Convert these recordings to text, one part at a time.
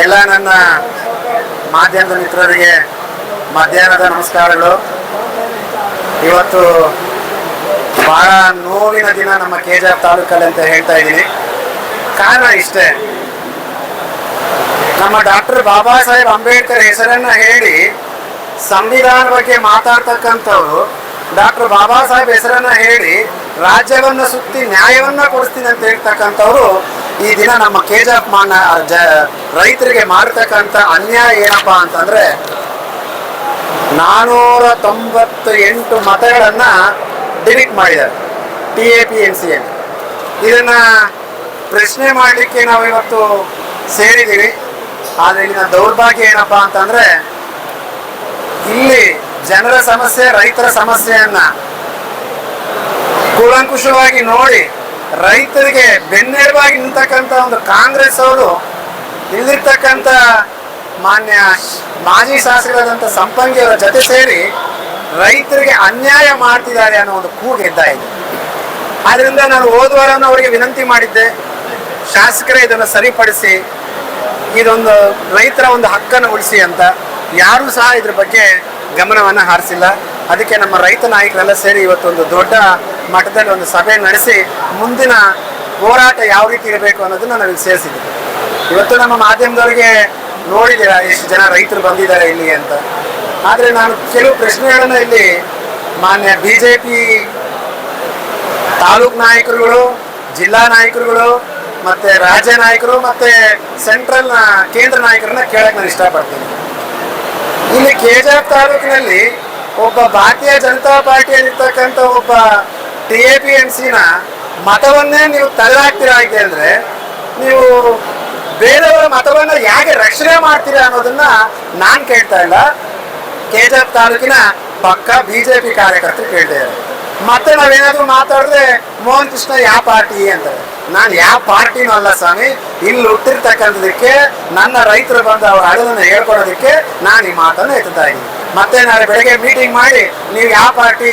ಎಲ್ಲ ನನ್ನ ಮಾಧ್ಯಮದ ಮಿತ್ರರಿಗೆ ಮಧ್ಯಾಹ್ನದ ನಮಸ್ಕಾರಗಳು. ಇವತ್ತು ಬಹಳ ನೋವಿನ ದಿನ ನಮ್ಮ ಕೆಜಿಎಫ್ ತಾಲೂಕಲ್ಲಿ ಅಂತ ಹೇಳ್ತಾ ಇದ್ದೀನಿ. ಕಾರಣ ಇಷ್ಟೇ, ನಮ್ಮ ಡಾಕ್ಟರ್ ಬಾಬಾ ಸಾಹೇಬ್ ಅಂಬೇಡ್ಕರ್ ಹೆಸರನ್ನ ಹೇಳಿ ಸಂವಿಧಾನ ಬಗ್ಗೆ ಮಾತಾಡ್ತಕ್ಕಂಥವ್ರು, ಡಾಕ್ಟರ್ ಬಾಬಾ ಸಾಹೇಬ್ ಹೆಸರನ್ನ ಹೇಳಿ ರಾಜ್ಯವನ್ನ ಸುತ್ತಿ ನ್ಯಾಯವನ್ನ ಕೊಡಿಸ್ತೀನಿ ಅಂತ ಹೇಳ್ತಕ್ಕಂಥವ್ರು ಈ ದಿನ ನಮ್ಮ ಕೆಜಿಎಫ್ ರೈತರಿಗೆ ಮಾಡತಕ್ಕಂಥ ಅನ್ಯಾಯ ಏನಪ್ಪಾ ಅಂತಂದ್ರೆ 498 ಮತಗಳನ್ನ ಡಿಲೀಟ್ ಮಾಡಿದ್ದಾರೆ TAPMC. ಇದನ್ನ ಪ್ರಶ್ನೆ ಮಾಡಲಿಕ್ಕೆ ನಾವು ಇವತ್ತು ಸೇರಿದ್ದೀವಿ. ಆದರೆ ಇಲ್ಲಿನ ದೌರ್ಭಾಗ್ಯ ಏನಪ್ಪಾ ಅಂತಂದ್ರೆ, ಇಲ್ಲಿ ಜನರ ಸಮಸ್ಯೆ, ರೈತರ ಸಮಸ್ಯೆಯನ್ನ ಕೂಲಂಕುಷವಾಗಿ ನೋಡಿ ರೈತರಿಗೆ ಬೆನ್ನೆಲುಬಾಗಿ ನಿಂತಕ್ಕಂಥ ಒಂದು ಕಾಂಗ್ರೆಸ್ ಅವರು ಇಲ್ಲಿರ್ತಕ್ಕಂಥ ಮಾನ್ಯ ಮಾಜಿ ಶಾಸಕರಾದಂಥ ಸಂಪಂಗಿಯವರ ಜೊತೆ ಸೇರಿ ರೈತರಿಗೆ ಅನ್ಯಾಯ ಮಾಡ್ತಿದ್ದಾರೆ ಅನ್ನೋ ಒಂದು ಕೂಗು ಎದ್ದ ಇದೆ. ಆದ್ರಿಂದ ನಾನು ಹೋದ ವಾರವನ್ನು ಅವರಿಗೆ ವಿನಂತಿ ಮಾಡಿದ್ದೆ, ಶಾಸಕರೇ ಇದನ್ನು ಸರಿಪಡಿಸಿ ಇದೊಂದು ರೈತರ ಒಂದು ಹಕ್ಕನ್ನು ಉಳಿಸಿ ಅಂತ. ಯಾರೂ ಸಹ ಇದ್ರ ಬಗ್ಗೆ ಗಮನವನ್ನು ಹಾರಿಸಿಲ್ಲ. ಅದಕ್ಕೆ ನಮ್ಮ ರೈತ ನಾಯಕರೆಲ್ಲ ಸೇರಿ ಇವತ್ತೊಂದು ದೊಡ್ಡ ಮಟ್ಟದಲ್ಲಿ ಒಂದು ಸಭೆ ನಡೆಸಿ ಮುಂದಿನ ಹೋರಾಟ ಯಾವ ರೀತಿ ಇರಬೇಕು ಅನ್ನೋದನ್ನ ನಾವು ಸೇರಿಸಿದ್ದೀವಿ. ಇವತ್ತು ನಮ್ಮ ಮಾಧ್ಯಮದವರಿಗೆ ನೋಡಿದ್ದೀರಾ ಎಷ್ಟು ಜನ ರೈತರು ಬಂದಿದ್ದಾರೆ ಇಲ್ಲಿ ಅಂತ. ಆದರೆ ನಾನು ಕೆಲವು ಪ್ರಶ್ನೆಗಳನ್ನು ಇಲ್ಲಿ ಮಾನ್ಯ BJP ತಾಲೂಕು ನಾಯಕರುಗಳು, ಜಿಲ್ಲಾ ನಾಯಕರುಗಳು, ಮತ್ತೆ ರಾಜ್ಯ ನಾಯಕರು, ಮತ್ತೆ ಸೆಂಟ್ರಲ್ ಕೇಂದ್ರ ನಾಯಕರನ್ನ ಕೇಳಕ್ಕೆ ನಾನು ಇಷ್ಟಪಡ್ತೀನಿ. ಇಲ್ಲಿ ಕೆಜಿಎಫ್ ತಾಲೂಕಿನಲ್ಲಿ ಒಬ್ಬ ಭಾರತೀಯ ಜನತಾ ಪಾರ್ಟಿಯಲ್ಲಿರ್ತಕ್ಕಂಥ ಒಬ್ಬ TAPMCನ ಮತವನ್ನೇ ನೀವು ತಡೆದಾಕ್ತೀರಾ ಇದೆ ಅಂದ್ರೆ, ನೀವು ಬೇರೆಯವರ ಮತವನ್ನ ಹೇಗೆ ರಕ್ಷಣೆ ಮಾಡ್ತೀರಾ ಅನ್ನೋದನ್ನ ನಾನು ಕೇಳ್ತಾ ಇಲ್ಲ. ಕೆಜಿಎಫ್ ತಾಲೂಕಿನ ಪಕ್ಕ BJP ಕಾರ್ಯಕರ್ತರು ಕೇಳ್ತಾರೆ. ಮತ್ತೆ ನಾವೇನಾದ್ರೂ ಮಾತಾಡಿದ್ರೆ ಮೋಹನ್ ಕೃಷ್ಣ ಯಾವ ಪಾರ್ಟಿ ಅಂತಾರೆ. ನಾನು ಯಾವ ಪಾರ್ಟಿನೂ ಅಲ್ಲ ಸ್ವಾಮಿ, ಇಲ್ಲಿ ಹುಟ್ಟಿರ್ತಕ್ಕಂಥದಕ್ಕೆ ನನ್ನ ರೈತರು ಬಂದು ಅವ್ರ ಅಳದನ್ನು ಹೇಳ್ಕೊಡೋದಕ್ಕೆ ನಾನು ಈ ಮಾತನ್ನು ಎತ್ತುತ್ತಾ ಇದ್ದೀನಿ. ಮತ್ತೆ ನಾಳೆ ಬೆಳಗ್ಗೆ ಮೀಟಿಂಗ್ ಮಾಡಿ ನೀವು ಯಾವ ಪಾರ್ಟಿ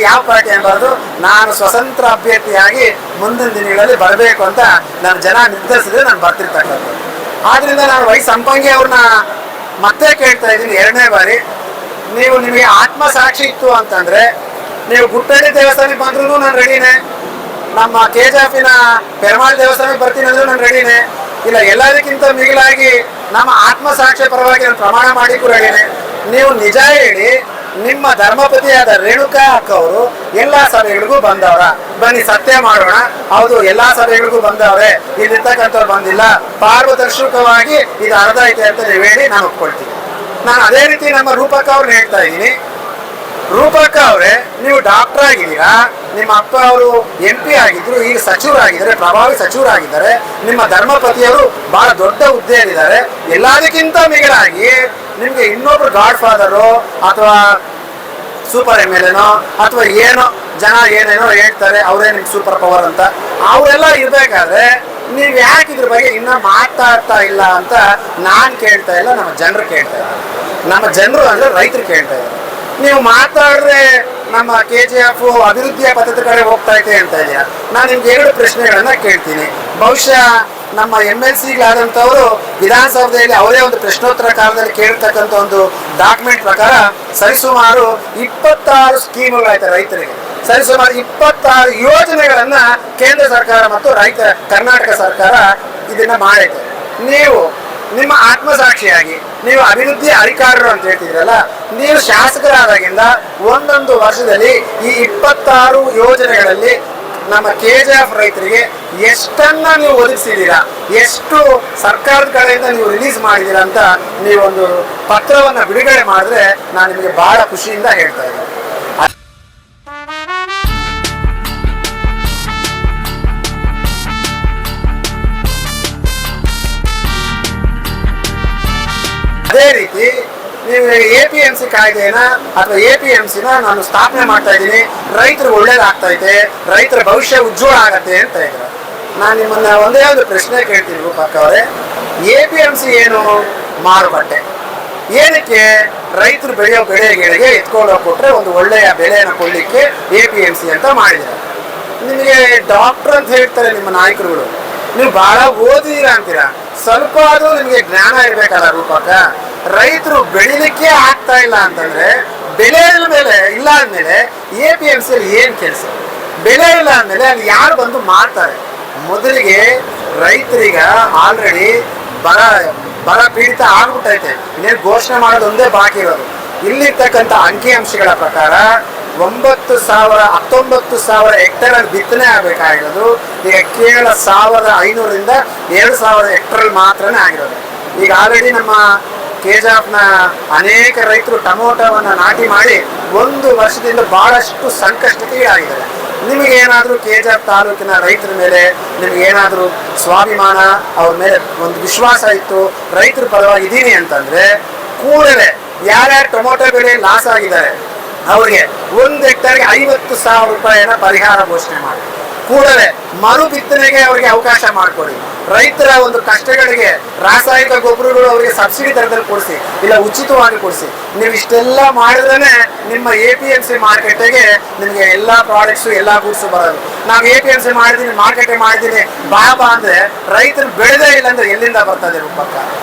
ಅನ್ಬಾರ್ದು, ನಾನು ಸ್ವತಂತ್ರ ಅಭ್ಯರ್ಥಿಯಾಗಿ ಮುಂದಿನ ದಿನಗಳಲ್ಲಿ ಬರಬೇಕು ಅಂತ ನಾನು ಜನ ನಿರ್ಧರಿಸಿದ್ರೆ ನಾನು ಬರ್ತಿರ್ತಕ್ಕಂಥದ್ದು. ಆದ್ರಿಂದ ನಾನು ಸಂಪಂಗಿ ಅವ್ರನ್ನ ಮತ್ತೆ ಕೇಳ್ತಾ ಇದ್ದೀನಿ, 2ನೇ ಬಾರಿ ನಿಮಗೆ ಆತ್ಮಸಾಕ್ಷಿ ಇತ್ತು ಅಂತಂದ್ರೆ ನೀವು ಗುಟ್ಟಳ್ಳಿ ದೇವಸ್ಥಾನಕ್ಕೆ ಬಂದ್ರೂ ನಾನು ರೆಡಿನೇ, ನಮ್ಮ ಕೆಜಿಎಫಿನ ಪೆರಮಾಳ್ ದೇವಸ್ಥಾನಕ್ಕೆ ಬರ್ತೀನಿ ಅಂದ್ರೂ ನಾನು ರೆಡಿನೇ. ಇಲ್ಲ ಎಲ್ಲದಕ್ಕಿಂತ ಮಿಗಿಲಾಗಿ ನಮ್ಮ ಆತ್ಮಸಾಕ್ಷಿ ಪರವಾಗಿ ನಾನು ಪ್ರಮಾಣ ಮಾಡಿಕ್ಕೂ ರೆಡಿನೇ. ನೀವು ನಿಜ ಹೇಳಿ, ನಿಮ್ಮ ಧರ್ಮಪತಿಯಾದ ರೇಣುಕಾ ಅಕ್ಕವರು ಎಲ್ಲಾ ಸಭೆಗಳಿಗೂ ಬಂದವರ, ಬನ್ನಿ ಸತ್ಯ ಮಾಡೋಣ, ಹೌದು ಎಲ್ಲಾ ಸಭೆಗಳಿಗೂ ಬಂದವ್ರೆ, ಇಲ್ಲಿರ್ತಕ್ಕಂಥವ್ರು ಬಂದಿಲ್ಲ, ಪಾರದರ್ಶಕವಾಗಿ ಇದು ಅರ್ಧ ಐತೆ ಅಂತ ನೀವು ಹೇಳಿ ನಾನು ಒಪ್ಕೊಳ್ತೀನಿ. ನಾನು ಅದೇ ರೀತಿ ನಮ್ಮ ರೂಪಕ್ಕ ಅವ್ರನ್ನ ಹೇಳ್ತಾ ಇದ್ದೀನಿ. ರೂಪಕ್ಕ ಅವರೇ, ನೀವು ಡಾಕ್ಟರ್ ಆಗಿದ್ದೀರಾ, ನಿಮ್ಮ ಅಪ್ಪ ಅವರು MP ಆಗಿದ್ರು, ಈಗ ಸಚಿವರಾಗಿದ್ದಾರೆ, ಪ್ರಭಾವಿ ಸಚಿವರಾಗಿದ್ದಾರೆ, ನಿಮ್ಮ ಧರ್ಮಪತಿಯವರು ಬಹಳ ದೊಡ್ಡ ಹುದ್ದೆಯಲ್ಲಿದ್ದಾರೆ. ಎಲ್ಲದಕ್ಕಿಂತ ಮಿಗಿಲಾಗಿ ನಿಮ್ಗೆ ಇನ್ನೊಬ್ರು ಗಾಡ್ ಫಾದರು ಅಥವಾ ಸೂಪರ್ MLAನೋ ಅಥವಾ ಏನೋ ಜನ ಏನೇನೋ ಹೇಳ್ತಾರೆ, ಅವರೇ ನಿಮ್ಗೆ ಸೂಪರ್ ಪವರ್ ಅಂತ. ಅವರೆಲ್ಲ ಇರ್ಬೇಕಾದ್ರೆ ನೀವು ಯಾಕೆ ಇದ್ರ ಬಗ್ಗೆ ಇನ್ನೂ ಮಾತಾಡ್ತಾ ಇಲ್ಲ ಅಂತ ನಾನು ಕೇಳ್ತಾ ಇಲ್ಲ, ನಮ್ಮ ಜನರು ಕೇಳ್ತಾ ಇಲ್ಲ. ನಮ್ಮ ಜನರು ಅಂದ್ರೆ ರೈತರು ಕೇಳ್ತಾ ಇದ್ದಾರೆ. ನೀವು ಮಾತಾಡಿದ್ರೆ ನಮ್ಮ KGF ಅಭಿವೃದ್ಧಿಯ ಪದ್ಧತಿ ಕಡೆ ಹೋಗ್ತಾ ಇದೆ ಅಂತ ಇದೆಯಾ? ನಾನು ನಿಮ್ಗೆ 2 ಪ್ರಶ್ನೆಗಳನ್ನ ಕೇಳ್ತೀನಿ. ಬಹುಶಃ ನಮ್ಮ MLCಗಳಾದಂಥವರು ವಿಧಾನಸೌಧದಲ್ಲಿ ಅವರೇ ಒಂದು ಪ್ರಶ್ನೋತ್ತರ ಕಾಲದಲ್ಲಿ ಕೇಳಿರ್ತಕ್ಕಂಥ ಒಂದು ಡಾಕ್ಯುಮೆಂಟ್ ಪ್ರಕಾರ ಸರಿಸುಮಾರು 26 ಸ್ಕೀಮ್ಗಳಾಯ್ತು ರೈತರಿಗೆ. ಸರಿಸುಮಾರು 26 ಯೋಜನೆಗಳನ್ನ ಕೇಂದ್ರ ಸರ್ಕಾರ ಮತ್ತು ಕರ್ನಾಟಕ ಸರ್ಕಾರ ಇದನ್ನ ಮಾಡೈತೆ. ನೀವು ನಿಮ್ಮ ಆತ್ಮಸಾಕ್ಷಿಯಾಗಿ ನೀವು ಅಭಿವೃದ್ಧಿ ಅಧಿಕಾರರು ಅಂತ ಹೇಳ್ತಿದ್ರಲ್ಲ, ನೀವು ಶಾಸಕರಾದಾಗಿಂದ ಒಂದೊಂದು ವರ್ಷದಲ್ಲಿ ಈ 26 ಯೋಜನೆಗಳಲ್ಲಿ ನಮ್ಮ KGF ರೈತರಿಗೆ ಎಷ್ಟನ್ನ ನೀವು ಒದಗಿಸಿದ್ದೀರಾ, ಎಷ್ಟು ಸರ್ಕಾರದ ಕಡೆಯಿಂದ ನೀವು ರಿಲೀಸ್ ಮಾಡಿದ್ದೀರಾ ಅಂತ ನೀವೊಂದು ಪತ್ರವನ್ನು ಬಿಡುಗಡೆ ಮಾಡಿದ್ರೆ ನಾನು ನಿಮಗೆ ಬಹಳ ಖುಷಿಯಿಂದ ಹೇಳ್ತಾ ಇದ್ದೀನಿ. ಅದೇ ರೀತಿ ನೀವು APMC ಕಾಯ್ದೆನ ಅಥವಾ APMCನ ನಾನು ಸ್ಥಾಪನೆ ಮಾಡ್ತಾ ಇದ್ದೀನಿ, ರೈತರಿಗೆ ಒಳ್ಳೇದಾಗ್ತಾ ಇದೆ, ರೈತರ ಭವಿಷ್ಯ ಉಜ್ವಲ ಆಗತ್ತೆ ಅಂತ ಇದ್ದಾರೆ. ನಾನು ನಿಮ್ಮನ್ನ ಒಂದೇ ಒಂದು ಪ್ರಶ್ನೆ ಕೇಳ್ತೀನಿ ರೂಪಕ್ಕ ಅವರೇ, APMC ಏನು? ಮಾರುಕಟ್ಟೆ. ಏನಕ್ಕೆ ರೈತರು ಬೆಳೆಯೋ ಬೆಳೆಗಳಿಗೆ ಎತ್ಕೊಂಡು ಕೊಟ್ಟರೆ ಒಂದು ಒಳ್ಳೆಯ ಬೆಲೆಯನ್ನು ಕೊಡಲಿಕ್ಕೆ APMC ಅಂತ ಮಾಡಿದ್ದಾರೆ. ನಿಮಗೆ ಡಾಕ್ಟರ್ ಅಂತ ಹೇಳ್ತಾರೆ ನಿಮ್ಮ ನಾಯಕರುಗಳು, ನೀವು ಬಹಳ ಓದಿದ್ದೀರಾ ಅಂತೀರಾ, ಸ್ವಲ್ಪ ಅದು ನಿಮಗೆ ಜ್ಞಾನ ಇರ್ಬೇಕಲ್ಲ ರೂಪಕ. ರೈತರು ಬೆಳಿಲಿಕ್ಕೆ ಆಗ್ತಾ ಇಲ್ಲ ಅಂತಂದ್ರೆ ಬೆಲೆ ಮೇಲೆ ಇಲ್ಲ ಅಂದ್ಮೇಲೆ APMC ಏನ್ ಕೆಲಸ? ಬೆಲೆ ಇಲ್ಲ ಅಂದ್ಮೇಲೆ ಅಲ್ಲಿ ಯಾರು ಬಂದು ಮಾಡ್ತಾರೆ? ಮೊದಲಿಗೆ ರೈತರಿಗ ಆಲ್ರೆಡಿ ಬರ ಪೀಡಿತ ಆಗ್ಬಿಟ್ಟೈತೆ. ಇನ್ನೇನು ಘೋಷಣೆ ಮಾಡೋದು ಒಂದೇ ಬಾಕಿ ಇರೋದು. ಇಲ್ಲಿರ್ತಕ್ಕಂಥ ಅಂಕಿಅಂಶಗಳ ಪ್ರಕಾರ 19,000 ಹೆಕ್ಟೇರ್ ಅಲ್ಲಿ ಬಿತ್ತನೆ ಆಗಬೇಕಾಗಿರೋದು ಈಗ ಕೇವಲ 1,500ರಿಂದ 2,000 ಹೆಕ್ಟೇರ್ ಮಾತ್ರನೇ ಆಗಿರೋದು. ಈಗ ಆಲ್ರೆಡಿ ನಮ್ಮ ಕೆಜಾಫ್ನ ಅನೇಕ ರೈತರು ಟೊಮೊಟೊವನ್ನ ನಾಟಿ ಮಾಡಿ 1 ವರ್ಷದಿಂದ ಬಹಳಷ್ಟು ಸಂಕಷ್ಟಕ್ಕೆ ಈಡಾಗಿದ್ದಾರೆ. ನಿಮಗೆ ಏನಾದರೂ ಕೆಜಾಫ್ ತಾಲೂಕಿನ ರೈತರ ಮೇಲೆ ನಿಮ್ಗೆ ಏನಾದರೂ ಸ್ವಾಭಿಮಾನ, ಅವ್ರ ಮೇಲೆ ಒಂದು ವಿಶ್ವಾಸ ಇತ್ತು, ರೈತರ ಪರವಾಗಿ ಇದ್ದೀನಿ ಅಂತಂದ್ರೆ ಕೂಡಲೇ ಯಾರ್ಯಾರು ಟೊಮೊಟೊ ಬೆಳೆ ಲಾಸ್ ಆಗಿದ್ದಾರೆ ಅವ್ರಿಗೆ 1 ಹೆಕ್ಟೇರ್ಗೆ 50,000 ರೂಪಾಯಿನ ಪರಿಹಾರ ಘೋಷಣೆ ಮಾಡಿ ಕೂಡಲೇ ಮರು ಬಿತ್ತನೆಗೆ ಅವರಿಗೆ ಅವಕಾಶ ಮಾಡಿಕೊಡಿ. ರೈತರ ಒಂದು ಕಷ್ಟಗಳಿಗೆ ರಾಸಾಯನಿಕ ಗೊಬ್ಬರಗಳು ಅವರಿಗೆ ಸಬ್ಸಿಡಿ ದರದಲ್ಲಿ ಕೊಡಿಸಿ, ಇಲ್ಲ ಉಚಿತವಾಗಿ ಕೊಡಿಸಿ. ನೀವು ಇಷ್ಟೆಲ್ಲ ಮಾಡಿದ್ರೆ ನಿಮ್ಮ APMC ಮಾರ್ಕೆಟ್ಗೆ ನಿಮಗೆ ಎಲ್ಲಾ ಪ್ರಾಡಕ್ಟ್ಸು ಎಲ್ಲಾ ಗೂಡ್ಸು ಬರೋದು. ನಾವು APMC ಮಾಡಿದೀನಿ, ಮಾರ್ಕೆಟ್ ಮಾಡಿದೀನಿ ಬಾ ಅಂದ್ರೆ ರೈತರು ಬೆಳೆದೇ ಇಲ್ಲ ಅಂದ್ರೆ ಎಲ್ಲಿಂದ ಬರ್ತದೆ ರೂಪಕ್ಕ?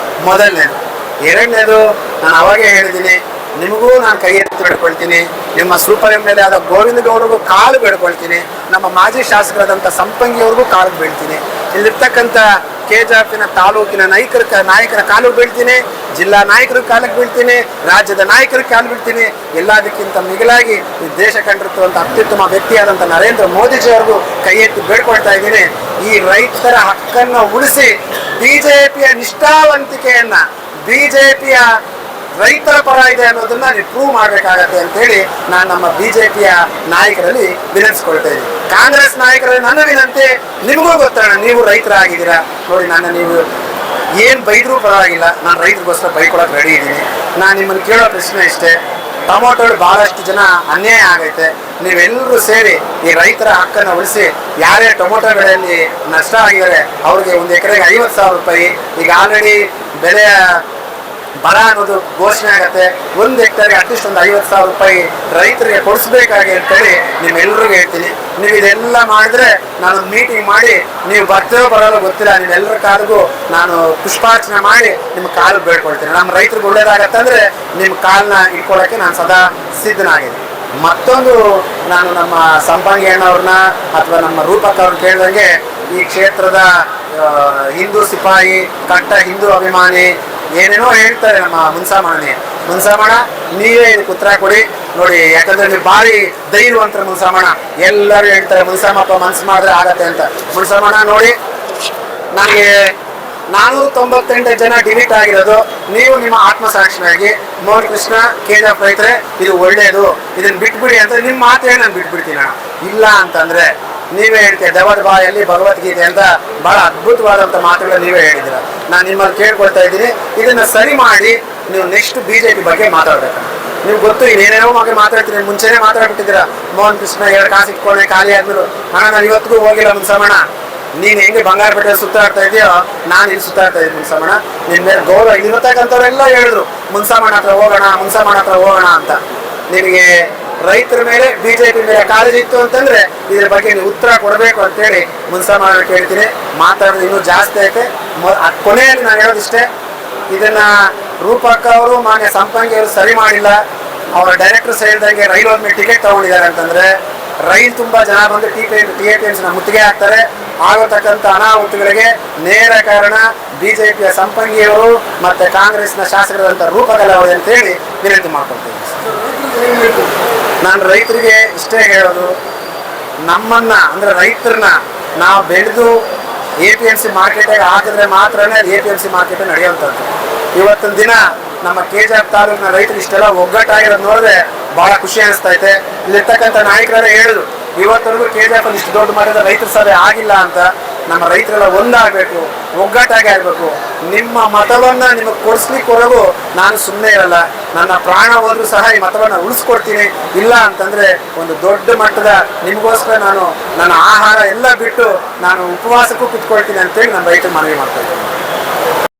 ಮೊದಲನೇದು. ಎರಡನೇದು, ನಾನು ಅವಾಗೇ ಹೇಳಿದ್ದೀನಿ, ನಿಮಗೂ ನಾನು ಕೈ ಎತ್ತಿ ಬೇಡ್ಕೊಳ್ತೀನಿ, ನಿಮ್ಮ ಸೂಪರ್ MLA ಆದ ಗೋವಿಂದ ಗೌಡರಿಗೂ ಕಾಲು ಬೇಡ್ಕೊಳ್ತೀನಿ, ನಮ್ಮ ಮಾಜಿ ಶಾಸಕರಾದಂಥ ಸಂಪಂಗಿಯವ್ರಿಗೂ ಕಾಲು ಬೀಳ್ತೀನಿ, ಇಲ್ಲಿರ್ತಕ್ಕಂಥ ಕೆಜಾಫಿನ ತಾಲೂಕಿನ ನಾಯಕರ ಕಾಲು ಬೀಳ್ತೀನಿ, ಜಿಲ್ಲಾ ನಾಯಕರ ಕಾಲಿಗೆ ಬೀಳ್ತೀನಿ, ರಾಜ್ಯದ ನಾಯಕರ ಕಾಲು ಬೀಳ್ತೀನಿ. ಎಲ್ಲದಕ್ಕಿಂತ ಮಿಗಿಲಾಗಿ ಈ ದೇಶ ಕಂಡಿರುವಂಥ ಅತ್ಯುತ್ತಮ ವ್ಯಕ್ತಿಯಾದಂಥ ನರೇಂದ್ರ ಮೋದಿಜಿ ಅವ್ರಿಗೂ ಕೈ ಎತ್ತಿ ಬೇಡ್ಕೊಳ್ತಾ ಇದ್ದೀನಿ. ಈ ರೈತರ ಹಕ್ಕನ್ನು ಉಳಿಸಿ BJPಯ ನಿಷ್ಠಾವಂತಿಕೆಯನ್ನ, BJPಯ ರೈತರ ಪರ ಇದೆ ಅನ್ನೋದನ್ನ ನೀವು ಪ್ರೂವ್ ಮಾಡಬೇಕಾಗತ್ತೆ ಅಂತೇಳಿ ನಾನು ನಮ್ಮ BJPಯ ನಾಯಕರಲ್ಲಿ ವಿನಂತಿಸ್ಕೊಳ್ತಾ ಇದ್ದೀನಿ. ಕಾಂಗ್ರೆಸ್ ನಾಯಕರಲ್ಲಿ ನನ್ನ ವಿನಂತಿ, ನಿಮಗೂ ಗೊತ್ತಣ್ಣ, ನೀವು ರೈತರಾಗಿದ್ದೀರಾ ನೋಡಿ, ನೀವು ಏನು ಬೈದ್ರೂ ಪರವಾಗಿಲ್ಲ, ನಾನು ರೈತರಿಗೋಸ್ಕರ ಬೈಕೊಳಕ್ಕೆ ರೆಡಿ ಇದ್ದೀನಿ. ನಾನು ನಿಮ್ಮನ್ನು ಕೇಳೋ ಪ್ರಶ್ನೆ ಇಷ್ಟೇ, ಟೊಮೊಟೊ ಬಹಳಷ್ಟು ಜನ ಅನ್ಯಾಯ ಆಗೈತೆ, ನೀವೆಲ್ಲರೂ ಸೇರಿ ಈ ರೈತರ ಹಕ್ಕನ್ನು ಉಳಿಸಿ, ಯಾರೇ ಟೊಮೊಟೊ ಬೆಳೆಯಲ್ಲಿ ನಷ್ಟ ಆಗಿದ್ದಾರೆ ಅವ್ರಿಗೆ 1 ಎಕರೆಗೆ 50,000 ರೂಪಾಯಿ, ಈಗ ಆಲ್ರೆಡಿ ಬೆಲೆಯ ಬರ ಅನ್ನೋದು ಘೋಷಣೆ ಆಗತ್ತೆ, 1 ಹೆಕ್ಟೇರ್ಗೆ ಅಟ್ಲೀಸ್ಟ್ ಒಂದು 50,000 ರೂಪಾಯಿ ರೈತರಿಗೆ ಕೊಡಿಸ್ಬೇಕಾಗಿ ಅಂತೇಳಿ ನಿಮ್ಮೆಲ್ಲರಿಗೂ ಹೇಳ್ತೀನಿ. ನೀವು ಇದೆಲ್ಲ ಮಾಡಿದ್ರೆ ನಾನೊಂದು ಮೀಟಿಂಗ್ ಮಾಡಿ, ನೀವು ಬರ್ತೇವೋ ಬರೋಲ್ಲ ಗೊತ್ತಿಲ್ಲ, ನಿಮ್ಮೆಲ್ಲರ ಕಾಲಿಗೂ ನಾನು ಪುಷ್ಪಾರ್ಚನೆ ಮಾಡಿ ನಿಮ್ಮ ಕಾಲು ಬೇಡ್ಕೊಳ್ತೀನಿ. ನಮ್ಮ ರೈತರಿಗೆ ಒಳ್ಳೇದಾಗತ್ತಂದ್ರೆ ನಿಮ್ಮ ಕಾಲನ್ನ ಇಟ್ಕೊಳ್ಳೋಕ್ಕೆ ನಾನು ಸದಾ ಸಿದ್ಧನಾಗಿದ್ದೀನಿ. ಮತ್ತೊಂದು, ನಾನು ನಮ್ಮ ಸಂಪಂಗಿ ಅಣ್ಣವ್ರನ್ನ ಅಥವಾ ನಮ್ಮ ರೂಪಕ್ ಅವ್ರನ್ನ ಕೇಳಿದಂಗೆ, ಈ ಕ್ಷೇತ್ರದ ಹಿಂದೂ ಸಿಪಾಯಿ, ಕಟ್ಟ ಹಿಂದೂ ಅಭಿಮಾನಿ ಏನೇನೋ ಹೇಳ್ತಾರೆ ನಮ್ಮ ಮುನ್ಸಾಮಣ್ಣ, ನೀವೇ ಇದಕ್ಕೆ ಉತ್ತರ ಕೊಡಿ ನೋಡಿ. ಯಾಕಂದ್ರೆ ನೀವು ಭಾರಿ ಧೈರ್ಯವಂತರ ಮುನ್ಸಾಮಣ್ಣ, ಎಲ್ಲರೂ ಹೇಳ್ತಾರೆ ಮುನ್ಸಾಮಪ್ಪ ಮನ್ಸು ಮಾಡಿದ್ರೆ ಆಗತ್ತೆ ಅಂತ. ಮುನ್ಸಾಮಣ್ಣ ನೋಡಿ, ನನಗೆ 498 ಜನ ಡಿಲೀಟ್ ಆಗಿರೋದು, ನೀವು ನಿಮ್ಮ ಆತ್ಮಸಾಕ್ಷಿಯಾಗಿ ಮೋಹನ್ ಕೃಷ್ಣ ಕೆಜಾಫ್ ರೈತರೆ ಇದು ಒಳ್ಳೇದು, ಇದನ್ನ ಬಿಟ್ಬಿಡಿ ಅಂತ ನಿಮ್ಮ ಮಾತೇ ನಾನು ಬಿಟ್ಬಿಡ್ತೀನಿ. ಇಲ್ಲ ಅಂತಂದ್ರೆ ನೀವೇ ಹೇಳ್ತೀರ, ದೇವದ ಬಾಯಲ್ಲಿ ಭಗವದ್ಗೀತೆ ಅಂತ ಬಹಳ ಅದ್ಭುತವಾದಂಥ ಮಾತುಗಳು ನೀವೇ ಹೇಳಿದ್ದೀರ. ನಾನು ನಿಮ್ಮಲ್ಲಿ ಕೇಳ್ಕೊಳ್ತಾ ಇದ್ದೀನಿ, ಇದನ್ನ ಸರಿ ಮಾಡಿ ನೀವು ನೆಕ್ಸ್ಟ್ BJP ಬಗ್ಗೆ ಮಾತಾಡ್ಬೇಕು. ನೀವು ಗೊತ್ತು, ಇನ್ನೇನೇನೋ ಬಗ್ಗೆ ಮಾತಾಡ್ತೀನಿ, ಮುಂಚೆನೇ ಮಾತಾಡ್ಬಿಟ್ಟಿದ್ದೀರಾ. ಮೋಹನ್ ಕೃಷ್ಣ 2 ಕಾಸು ಇಟ್ಕೊಂಡೆ ಖಾಲಿ ಆದ್ಮೇಲೆ, ನಾನು ಇವತ್ತಿಗೂ ಹೋಗಿಲ್ಲ ಮುನ್ಸಮಣ, ನೀನು ಹೆಂಗೆ ಬಂಗಾರಪೇಟೆ ಸುತ್ತಾಡ್ತಾ ಇದೆಯೋ ನಾನು ಇಲ್ಲಿ ಸುತ್ತಾಡ್ತಾ ಇದ್ದೀನಿ ಮುನ್ಸಮಣ, ನಿನ್ನ ಮೇಲೆ ಗೌರವ. ಇಲ್ಲಿರತಕ್ಕಂಥವ್ರೆಲ್ಲ ಹೇಳಿದ್ರು ಮುನ್ಸಮಣ ಹತ್ರ ಹೋಗೋಣ ಅಂತ. ನಿನಗೆ ರೈತರ ಮೇಲೆ BJP ಮೇಲೆ ಕಾಳಜಿ ಇತ್ತು ಅಂತಂದ್ರೆ ಇದ್ರ ಬಗ್ಗೆ ನೀವು ಉತ್ತರ ಕೊಡಬೇಕು ಅಂತೇಳಿ ಮುನ್ಸಮಣ ಕೇಳ್ತೀನಿ. ಮಾತಾಡೋದು ಇನ್ನೂ ಜಾಸ್ತಿ ಐತೆ. ಕೊನೆಯಲ್ಲಿ ನಾನು ಹೇಳೋದಿಷ್ಟೇ, ಇದನ್ನ ರೂಪಕ್ಕ ಅವರು ಮಾನ್ಯ ಸಂಪಂಗಿ ಅವರು ಸರಿ ಮಾಡಿಲ್ಲ. ಅವರ ಡೈರೆಕ್ಟರ್ಸ್ ಹೇಳ್ದಂಗೆ ರೈಲ್ ಹೋದ್ಮೇಲೆ ಟಿಕೆಟ್ ತಗೊಂಡಿದ್ದಾರೆ ಅಂತಂದ್ರೆ ರೈಲ್ ತುಂಬಾ ಜನ ಬಂದು TAPMC ಮುತ್ತಿಗೆ ಹಾಕ್ತಾರೆ. ಆಗತಕ್ಕಂಥ ಅನಾಹುತಗಳಿಗೆ ನೇರ ಕಾರಣ BJPಯ ಸಂಪಂಗಿಯವರು ಮತ್ತೆ ಕಾಂಗ್ರೆಸ್ನ ಶಾಸಕರಾದಂಥ ರೂಪಕಲ ಅವರು ಅಂತೇಳಿ ವಿನಂತಿ ಮಾಡ್ಕೊಳ್ತೀನಿ. ನಾನು ರೈತರಿಗೆ ಇಷ್ಟೇ ಹೇಳೋದು, ನಮ್ಮನ್ನ ಅಂದ್ರೆ ರೈತರನ್ನ ನಾವು ಬೆಳೆದು APMC ಮಾರ್ಕೆಟಿಗೆ ಹಾಕಿದ್ರೆ ಮಾತ್ರನೇ APMC ಮಾರ್ಕೆಟ್ ನಡೆಯುವಂಥದ್ದು. ಇವತ್ತಿನ ದಿನ ನಮ್ಮ ಕೆಜಾಫ್ ತಾಲೂಕಿನ ರೈತರು ಇಷ್ಟೆಲ್ಲ ಒಗ್ಗಟ್ಟಾಗಿರೋದು ನೋಡಿದ್ರೆ ಬಹಳ ಖುಷಿ ಅನಿಸ್ತಾ ಐತೆ. ಇಲ್ಲಿರ್ತಕ್ಕಂಥ ನಾಯಕರೇ ಹೇಳಿದ್ರು, ಇವತ್ತರೆಗೂ ಕೆಜಾಫ್ ಇಷ್ಟು ದೊಡ್ಡ ಮಾಡಿದ ರೈತರ ಸಭೆ ಆಗಿಲ್ಲ ಅಂತ. ನಮ್ಮ ರೈತರೆಲ್ಲ ಒಂದಾಗಬೇಕು, ಒಗ್ಗಟ್ಟಾಗಿ ಆಗಬೇಕು. ನಿಮ್ಮ ಮತವನ್ನ ನಿಮಗೆ ಕೊಡಿಸ್ಲಿಕ್ಕೊರೆಗೂ ನಾನು ಸುಮ್ಮನೆ ಇರಲ್ಲ. ನನ್ನ ಪ್ರಾಣ ಹೋದ್ರೂ ಸಹ ಈ ಮತವನ್ನ ಉಳಿಸ್ಕೊಡ್ತೀನಿ. ಇಲ್ಲ ಅಂತಂದ್ರೆ ಒಂದು ದೊಡ್ಡ ಮಟ್ಟದ ನಿಮಗೋಸ್ಕರ ನಾನು ನನ್ನ ಆಹಾರ ಎಲ್ಲ ಬಿಟ್ಟು ನಾನು ಉಪವಾಸಕ್ಕೂ ಕುತ್ಕೊಳ್ತೀನಿ ಅಂತೇಳಿ ನಾನು ರೈತರು ಮನವಿ ಮಾಡ್ತಾ ಇದ್ದೀನಿ.